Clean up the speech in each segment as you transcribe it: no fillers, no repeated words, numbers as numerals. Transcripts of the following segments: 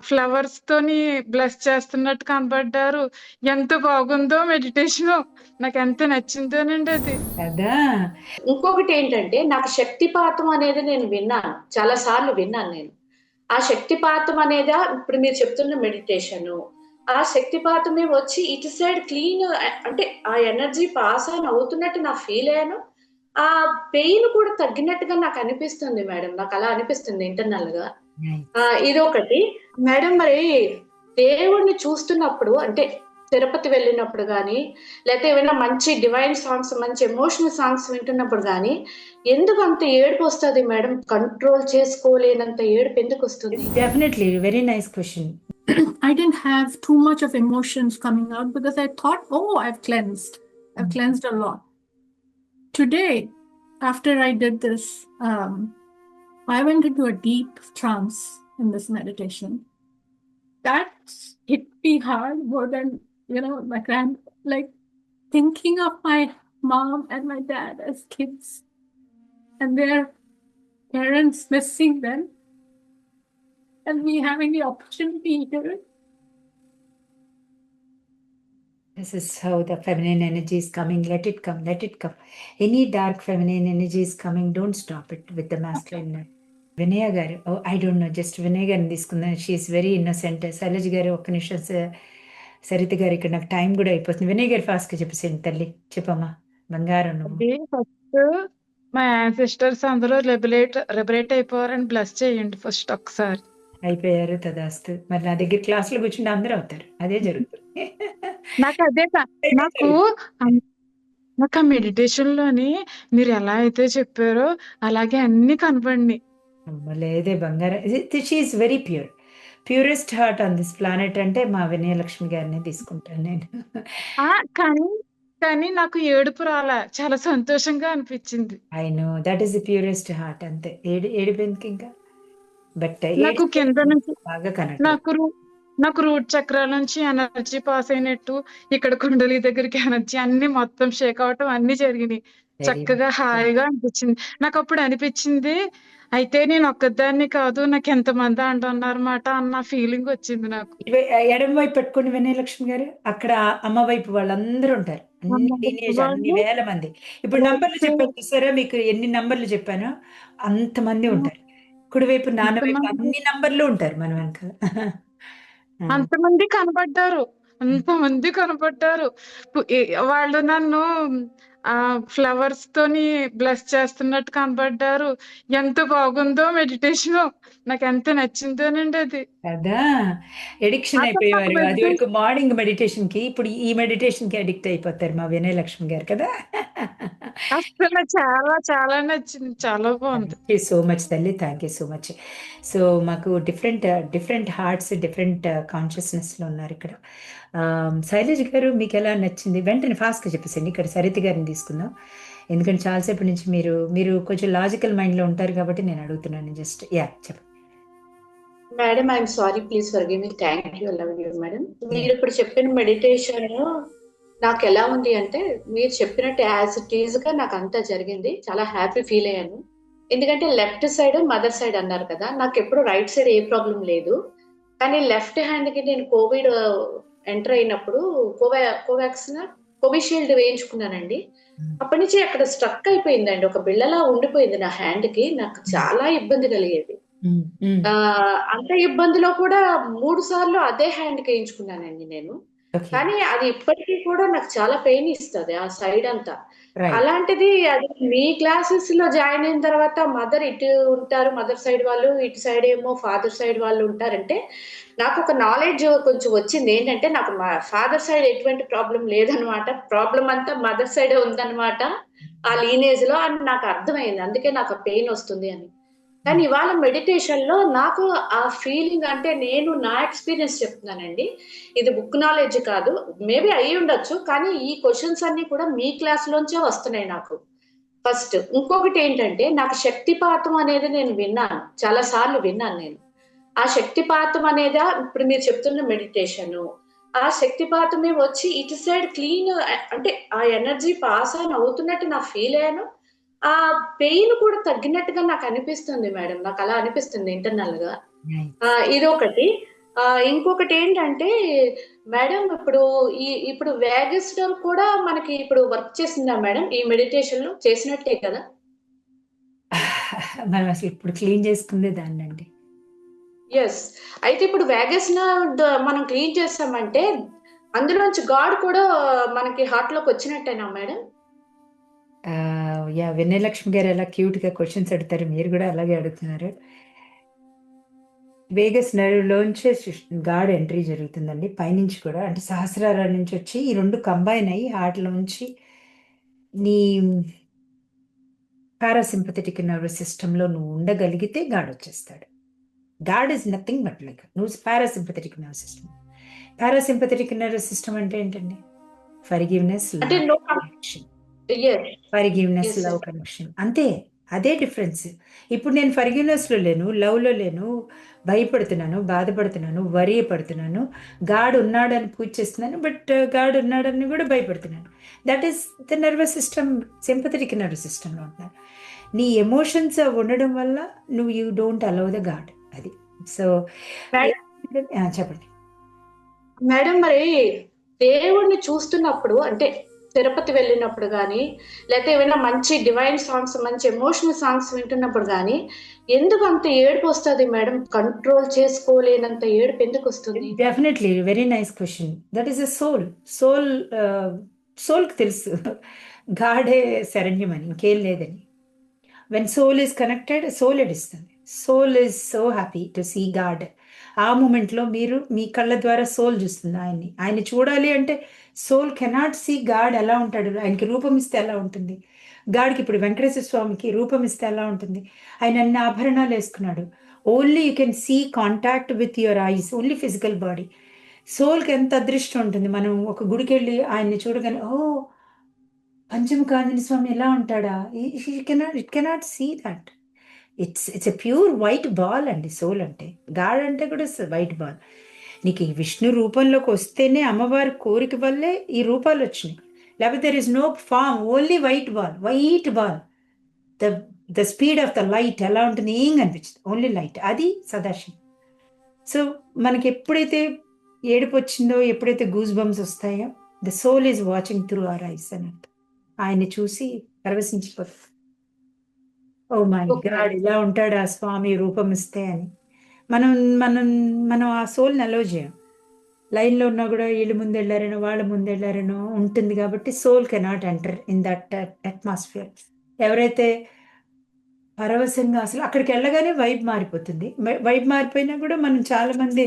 Flowers తోని bless చేస్తున్నట్టు కనపడ్డారు. ఎంత బాగుందో మెడిటేషను. నాకెంత నచ్చిందోనండి అది. కదా! ఇంకొకటి ఏంటంటే నాకు శక్తిపాతం అనేది నేను విన్నాను. చాలా సార్లు విన్నాను నేను. ఆ శక్తిపాతం అనేదా ఇప్పుడు మీరు చెప్తున్న మెడిటేషను. ఆ శక్తిపాతమే వచ్చి ఇటు సైడ్ క్లీన్ అంటే ఆ ఎనర్జీ పాస్ ఆన్ అవుతున్నట్టు నా ఫీల్ అయ్యాను. ఆ పెయిన్ కూడా తగ్గినట్టుగా నాకు అనిపిస్తుంది మేడం. నాకు అలా అనిపిస్తుంది ఇంటర్నల్‌గా. నైస్. ఇదొకటి. మేడం మరి దేవుడిని చూస్తున్నప్పుడు అంటే తిరుపతి వెళ్ళినప్పుడు గాని, లేతే ఏమైనా మంచి డివైన్ సాంగ్స్, మంచి ఎమోషనల్ సాంగ్స్ వింటున్నప్పుడు గాని, ఎందుకు అంత ఏడుపొస్తది మేడం? కంట్రోల్ చేసుకోలేనంత ఏడుపు ఎందుకొస్తుంది? Definitely very nice question. I didn't have too much of emotions coming out because I thought, oh, I've cleansed. I've cleansed a lot. Today, after I did this, I went into a deep trance in this meditation. That hit me hard more than, my like thinking of my mom and my dad as kids and their parents missing them and me having the opportunity here. This is how the feminine energy is coming. Let it come, let it come. Any dark feminine energy is coming, don't stop it with the masculine. వినయ గారు, I don't know, just Vinay గారిని తీసుకుందాం. She is very innocent. Shailaj గారు ఒక్క నిమిషం, సరిత గారు ఇక్కడ నాకు టైం కూడా అయిపోతుంది. వినయ్ గారు ఫాస్ట్గా చెప్పేసేయండి తల్లి. చెప్పమ్మా బంగారం నువ్వు. అది ఫస్ట్ మా యాన్సిస్టర్స్ అందరూ లిబరేట్ అయిపోవారని బ్లెస్ చేయండి ఫస్ట్ ఒకసారి. అయిపోయారు తదాస్తు. మరి నా దగ్గర క్లాసులు కూర్చుంటే అందరూ అవుతారు. అదే జరుగుతుంది. నాకు అదే నాకు నాకు ఆ మెడిటేషన్ లోని మీరు ఎలా అయితే చెప్పారో అలాగే అన్ని కనపడినాయి. లేదే బంగారం. She is very pure, purest heart on this planet అంటే మా వినయలక్ష్మి గారిని తీసుకుంటాను నేను. కానీ కానీ నాకు ఏడుపు రాలా, చాలా సంతోషంగా అనిపించింది. I know that is the purest heart. అంతే. ఏడిపోయింది ఇంకా. బట్ నాకు కింద నుంచి బాగా కనెక్ట్. నాకు రూట్ చక్రాల నుంచి ఎనర్జీ పాస్ అయినట్టు, ఇక్కడ కుండలి దగ్గరికి ఎనర్జీ అన్ని మొత్తం షేక్ అవటం అన్ని జరిగినాయి. చక్కగా హాయిగా అనిపించింది. నాకు అప్పుడు అనిపించింది, అయితే నేను ఒక్కదాన్ని కాదు, నాకు ఎంతమంది అంటున్నారన్నమాట అన్న ఫీలింగ్ వచ్చింది నాకు. ఎడమ వైపు పెట్టుకుని వినయలక్ష్మి గారు, అక్కడ అమ్మ వైపు వాళ్ళందరూ ఉంటారు. అన్ని వేల మంది. ఇప్పుడు నంబర్లు చెప్పాను చూసారా, మీకు ఎన్ని నంబర్లు చెప్పానో అంతమంది ఉంటారు. కుడివైపు నాన్న వైపు అన్ని నంబర్లు ఉంటారు మన వెనక. అంతమంది కనపడ్డారు. వాళ్ళు నన్ను ఫ్లవర్స్ తోని బ్లెస్ చేస్తున్నట్టు కనపడ్డారు. ఎంత బాగుందో మెడిటేషను. నాకు ఎంత నచ్చిందోనండి అది. కదా! ఎడిక్షన్ అయిపోయేవారు అది వరకు మార్నింగ్ మెడిటేషన్ కి. ఇప్పుడు ఈ మెడిటేషన్ కి అడిక్ట్ అయిపోతారు మా వినయలక్ష్మి గారు కదా. అసలు చాలా చాలా నచ్చింది, చాలా బాగుంది. థ్యాంక్ యూ సో మచ్ తల్లి, thank you so much. So మాకు డిఫరెంట్ హార్ట్స్, డిఫరెంట్ కాన్షియస్నెస్లో ఉన్నారు ఇక్కడ. శైలజ్ గారు మీకు ఎలా నచ్చింది? వెంటనే ఫాస్ట్గా చెప్పేసండి. ఇక్కడ సరిత గారిని తీసుకుందాం, ఎందుకంటే చాలాసేపు నుంచి మీరు కొంచెం లాజికల్ మైండ్లో ఉంటారు కాబట్టి నేను అడుగుతున్నాను. జస్ట్ చెప్పండి madam. I'm sorry, please forgive me. Thank you, love you madam. మీరు ఇప్పుడు చెప్పిన మెడిటేషన్ నాకు ఎలా ఉంది అంటే, మీరు చెప్పినట్టు యాజ్ ఇట్ ఈజ్ గా నాకు అంతా జరిగింది. చాలా హ్యాపీ ఫీల్ అయ్యాను. ఎందుకంటే లెఫ్ట్ సైడ్ మదర్ సైడ్ అన్నారు కదా, నాకు ఎప్పుడు రైట్ సైడ్ ఏ ప్రాబ్లం లేదు. కానీ లెఫ్ట్ హ్యాండ్ కి నేను కోవిడ్ ఎంటర్ అయినప్పుడు కోవాక్సిన్, కోవిషీల్డ్ వేయించుకున్నానండి. అప్పటి నుంచి అక్కడ స్ట్రక్ అయిపోయిందండి, ఒక బిళ్ళలా ఉండిపోయింది నా హ్యాండ్ కి. నాకు చాలా ఇబ్బంది కలిగేది. అంత ఇబ్బందిలో కూడా 3 సార్లు అదే హ్యాండ్ కి వేయించుకున్నానండి నేను. కానీ అది ఇప్పటికీ కూడా నాకు చాలా పెయిన్ ఇస్తుంది ఆ సైడ్ అంతా. అలాంటిది అది మీ క్లాసెస్ లో జాయిన్ అయిన తర్వాత మదర్ ఇటు ఉంటారు, మదర్ సైడ్ వాళ్ళు, ఇటు సైడ్ ఏమో ఫాదర్ సైడ్ వాళ్ళు ఉంటారంటే నాకు ఒక నాలెడ్జ్ కొంచెం వచ్చింది. ఏంటంటే నాకు మా ఫాదర్ సైడ్ ఎటువంటి ప్రాబ్లం లేదనమాట, ప్రాబ్లం అంతా మదర్ సైడే ఉందన్నమాట ఆ లీనేజ్ లో అని నాకు అర్థమైంది. అందుకే నాకు పెయిన్ వస్తుంది అని. కానీ ఇవాళ మెడిటేషన్ లో నాకు ఆ ఫీలింగ్, అంటే నేను నా ఎక్స్పీరియన్స్ చెప్తున్నానండి, ఇది బుక్ నాలెడ్జ్ కాదు, మేబీ అయ్యి ఉండొచ్చు, కానీ ఈ క్వశ్చన్స్ అన్ని కూడా మీ క్లాస్ లోంచే వస్తున్నాయి నాకు. ఫస్ట్ ఇంకొకటి ఏంటంటే, నాకు శక్తిపాతం అనేది నేను విన్నాను, చాలా సార్లు విన్నాను నేను. ఆ శక్తిపాతం అనేదా ఇప్పుడు మీరు చెప్తున్న మెడిటేషన్, ఆ శక్తిపాతమే వచ్చి ఇటు సైడ్ క్లీన్ అంటే ఆ ఎనర్జీ పాస్ ఆన్ అవుతున్నట్టు నా ఫీల్ అయ్యాను. ఆ పెయిన్ కూడా తగ్గినట్టుగా నాకు అనిపిస్తుంది మేడం. నాకు అలా అనిపిస్తుంది ఇంటర్నల్ గా. Nice. ఇదొకటి. ఇంకొకటి ఏంటంటే మేడం ఇప్పుడు వేగస్ లో కూడా మనకి ఇప్పుడు వర్క్ చేసిందా మేడం ఈ మెడిటేషన్ లో చేసినట్టే కదా? మనం అసలు ఇప్పుడు క్లీన్ చేసుకుందే దాన్నండి. ఎస్. అయితే ఇప్పుడు వేగస్ మనం క్లీన్ చేస్తామంటే అందులోంచి గాడ్ కూడా మనకి హార్ట్ లోకి వచ్చినట్టేనా మేడం? యా వినయలక్ష్మి గారు ఎలా క్యూట్ గా క్వశ్చన్స్ అడుగుతారు, మీరు కూడా అలాగే అడుగుతున్నారు. వేగస్ నర్వ్లోంచే గాడ్ ఎంట్రీ జరుగుతుందండి, పైనుంచి కూడా, అంటే సహస్రార నుంచి వచ్చి ఈ రెండు కంబైన్ అయ్యి హార్ట్లోంచి నీ పారాసింపథెటిక్ నర్వస్ సిస్టంలో నువ్వు ఉండగలిగితే గాడ్ వచ్చేస్తాడు. God is nothing but like నువ్వు parasympathetic nervous system. Parasympathetic nervous system అంటే ఏంటండి? ఫర్గివ్నెస్, అంటే love, no connection. yes forgiveness, yes sir. Love, connection, అంతే. అదే డిఫరెన్స్. ఇప్పుడు నేను ఫర్గివ్నెస్లో లేను, లవ్లో లేను, భయపడుతున్నాను, బాధపడుతున్నాను, వరి పడుతున్నాను, గాడ్ ఉన్నాడని పూజ చేస్తున్నాను, బట్ గాడ్ ఉన్నాడని కూడా భయపడుతున్నాను. That is the nervous system, sympathetic nervous సిస్టంలో ఉంటున్నారు. నీ ఎమోషన్స్ ఉండడం వల్ల నువ్వు you don't allow the God. అది. సో చెప్పండి మేడం, మరి దేవుడిని చూస్తున్నప్పుడు అంటే తిరుపతి వెళ్ళినప్పుడు కానీ లేకపోతే ఏమైనా మంచి డివైన్ సాంగ్స్, మంచి ఎమోషనల్ సాంగ్స్ వింటున్నప్పుడు కానీ ఎందుకు అంత ఏడుపు వస్తుంది మేడం? కంట్రోల్ చేసుకోలేనంత ఏడుపు ఎందుకు వస్తుంది? Definitely very nice question. That is a soul. సోల్కి తెలుసు గాడే శరణ్యం అని, ఇంకేం లేదని. When soul is connected, soul ఎడిస్తుంది. Soul is so happy to see God. ఆ మూమెంట్లో మీరు మీ కళ్ళ ద్వారా సోల్ చూస్తుంది ఆయన్ని. ఆయన్ని చూడాలి అంటే సోల్ కెనాట్ సీ గాడ్ ఎలా ఉంటాడు, ఆయనకి రూపం ఇస్తే ఎలా ఉంటుంది. గాడికి ఇప్పుడు వెంకటేశ్వర స్వామికి రూపం ఇస్తే ఎలా ఉంటుంది? ఆయన అన్ని ఆభరణాలు వేసుకున్నాడు. Only you can see contact with your eyes, only physical body. సోల్కి ఎంత అదృష్టం ఉంటుంది, మనం ఒక గుడికి వెళ్ళి ఆయన్ని చూడగానే ఓ పంచముఖ ఆంజనేయ స్వామి ఎలా ఉంటాడా, it cannot see that. It's a pure white ball అండి సోల్ అంటే. గాడ్ అంటే కూడా వైట్ బాల్. నీకు ఈ విష్ణు రూపంలోకి వస్తేనే అమ్మవారి కోరిక వల్లే ఈ రూపాలు వచ్చినాయి, లేకపోతే there is no form, only white ball, white ball. The the speed of the light ఎలా ఉంటుంది, ఏం కనిపించదు, ఓన్లీ లైట్. అది సదాశివం. సో మనకి ఎప్పుడైతే ఏడుపు వచ్చిందో, ఎప్పుడైతే గూస్ బంప్స్ వస్తాయో, the soul is watching through our eyes అని అర్థం. ఆయన్ని చూసి పరవశించిపోతుంది. ఓ మై గాడ్, ఇలా ఉంటాడు ఆ స్వామి రూపం ఇస్తే అని. మనం మనం మనం ఆ సోల్ని అలో చేయం. లైన్లో ఉన్నా కూడా వీళ్ళు ముందెళ్ళారనో వాళ్ళ ముందెళ్ళారనో ఉంటుంది, కాబట్టి soul cannot enter in that atmosphere. ఎవరైతే పరవశంగా అసలు అక్కడికి వెళ్ళగానే వైబ్ మారిపోతుంది. వైబ్ మారిపోయినా కూడా మనం చాలా మంది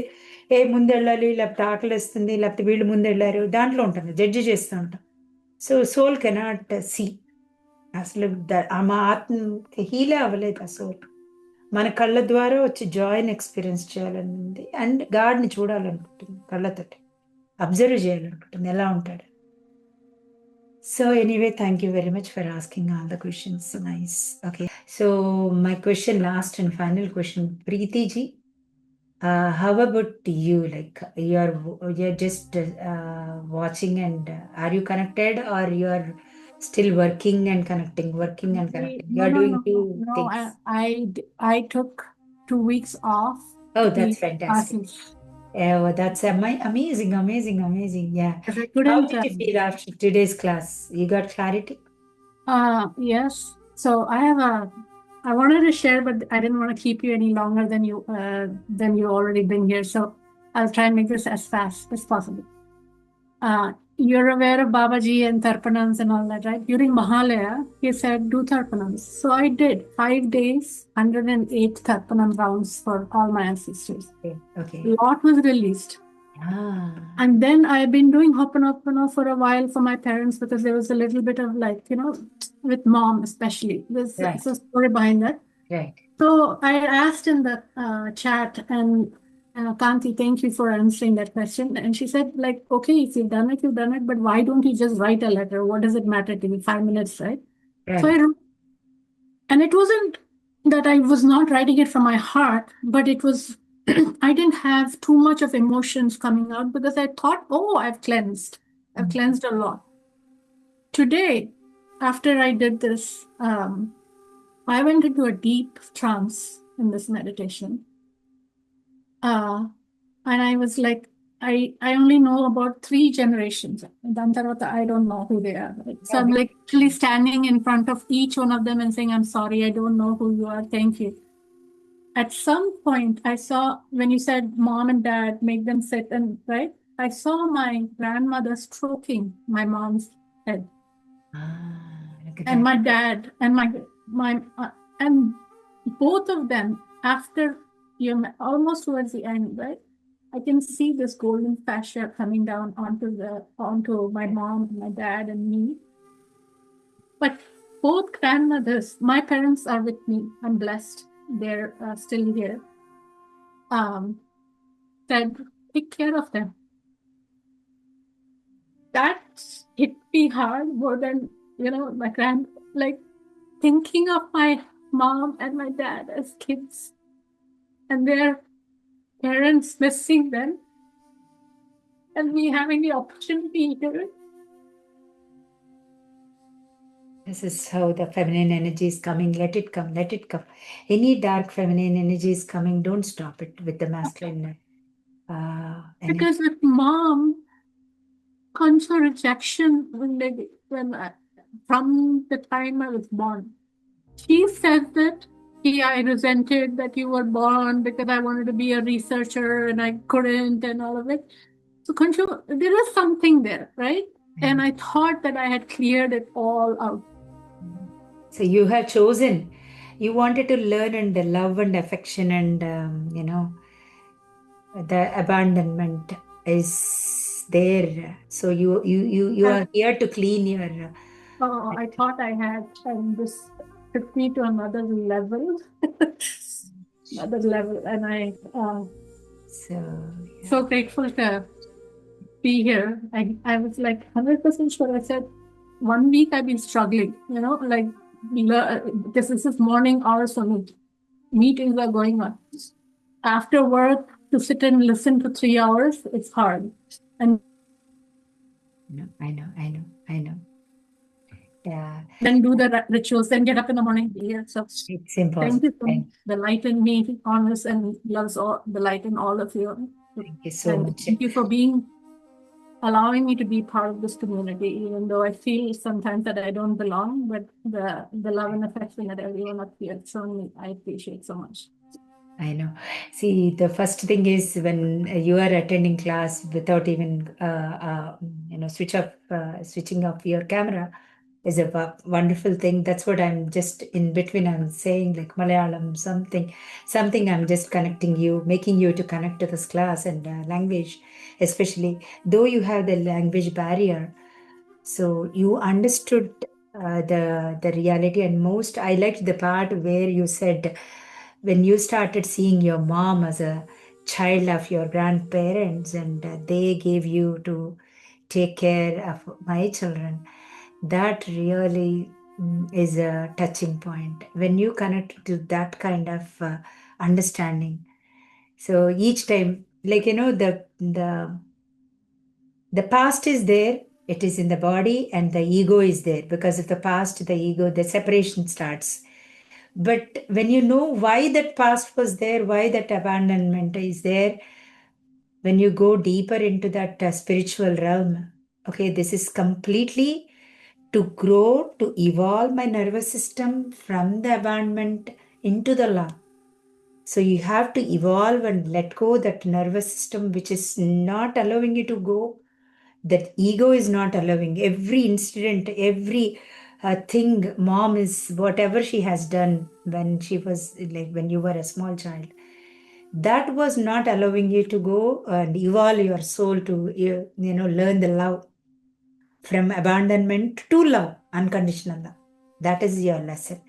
ముందెళ్ళాలి, లేకపోతే ఆకలిస్తుంది, లేకపోతే వీళ్ళు ముందెళ్ళారు, దాంట్లో ఉంటుంది, జడ్జి చేస్తూ ఉంటాం. So soul cannot see. అసలు మా ఆత్మ హీలే అవ్వలేదు ఆ సోల్. మన కళ్ళ ద్వారా వచ్చి జాయ్ని ఎక్స్పీరియన్స్ చేయాలని ఉంది, అండ్ గాడ్ని చూడాలనుకుంటుంది, కళ్ళతోటి అబ్జర్వ్ చేయాలనుకుంటుంది ఎలా ఉంటాడు. So anyway, thank you very much for asking all the questions. Nice. Okay. So my question, last and final question, Preeti ji, how about you? Like you're just watching, and are you connected, or you're still working and connecting? You're doing two things. I took 2 weeks off. Oh, to that's be fantastic. classes. Oh, that's amazing. Yeah. But I How couldn't. did you feel after today's class? You got clarity? Yes. So I wanted to share, but I didn't want to keep you any longer than you already been here. So I'll try and make this as fast as possible. You're aware of Babaji and Tarpanams and all that, right? During Mahalaya, he said, do Tarpanams. So I did 5 days, 108 Tarpanam rounds for all my ancestors. Okay. A lot was released. Ah. And then I've been doing Ho'oponopono for a while for my parents, because there was a little bit of with mom especially. There's a story behind that. Right. So I asked in the chat, and Kanti, thank you for answering that question. And she said, okay, if you've done it, but why don't you just write a letter? What does it matter to me? 5 minutes, right? So I wrote, and it wasn't that I was not writing it from my heart, but it was, I didn't have too much of emotions coming out, because I thought, I've cleansed. I've cleansed a lot. Today, after I did this, I went into a deep trance in this meditation. And I was like, I only know about 3 generations. Dan tarvata I don't know who they are. Right? So I'm like actually standing in front of each one of them and saying, I'm sorry, I don't know who you are. Thank you. At some point, I saw when you said mom and dad make them sit and right, I saw my grandmother stroking my mom's head, Look at and that. my dad, and my and both of them after almost towards the end, right? I can see this golden fascia coming down onto my mom, my dad, and me. But both grandmothers, my parents are with me. I'm blessed; they're still here. Said, take care of them. That hit me hard more than my like thinking of my mom and my dad as kids and their parents missing them and me having the opportunity here. This is how the feminine energy is coming. Let it come. Let it come. Any dark feminine energy is coming. Don't stop it with the masculine energy. Because with mom comes a rejection from the time I was born. She said that I resented that you were born because I wanted to be a researcher and I couldn't and all of it. So Kanshu, there is something there, right? And I thought that I had cleared it all out. So you have chosen. You wanted to learn and the love and affection and the abandonment is there. So you are here to clean your. I thought I had, and this took me to another level, and I so grateful to be here. I was like 100% sure. I said 1 week I've been struggling, like this is morning hours for me. Meetings are going on. After work, to sit and listen to 3 hours, it's hard. And I know. Yeah. Then do the rituals, then get up in the morning. Yeah, so it's impossible. Thank you for the light in me, honors and loves the light in all of you. Thank you so much. Thank you for allowing me to be part of this community, even though I feel sometimes that I don't belong, but the love and affection that everyone up here has shown me, I appreciate so much. I know. See, the first thing is when you are attending class without even switching off your camera is a wonderful thing. That's what I'm just in between. I'm saying like Malayalam, something. I'm just connecting you, making you to connect to this class and language, especially though you have the language barrier. So you understood the reality, and most I liked the part where you said, when you started seeing your mom as a child of your grandparents and they gave you to take care of my children, that really is a touching point when you connect to that kind of understanding. So each time, like the past is there, it is in the body, and the ego is there. Because of the past, the ego, the separation starts. But when you know why that past was there, why that abandonment is there, when you go deeper into that spiritual realm, okay, this is completely to grow, to evolve my nervous system from the abandonment into the love. So you have to evolve and let go that nervous system which is not allowing you to go. That ego is not allowing. Every incident, every thing, mom is whatever she has done when she was like when you were a small child, that was not allowing you to go and evolve your soul to learn the love from abandonment to love, unconditional love. That is your lesson.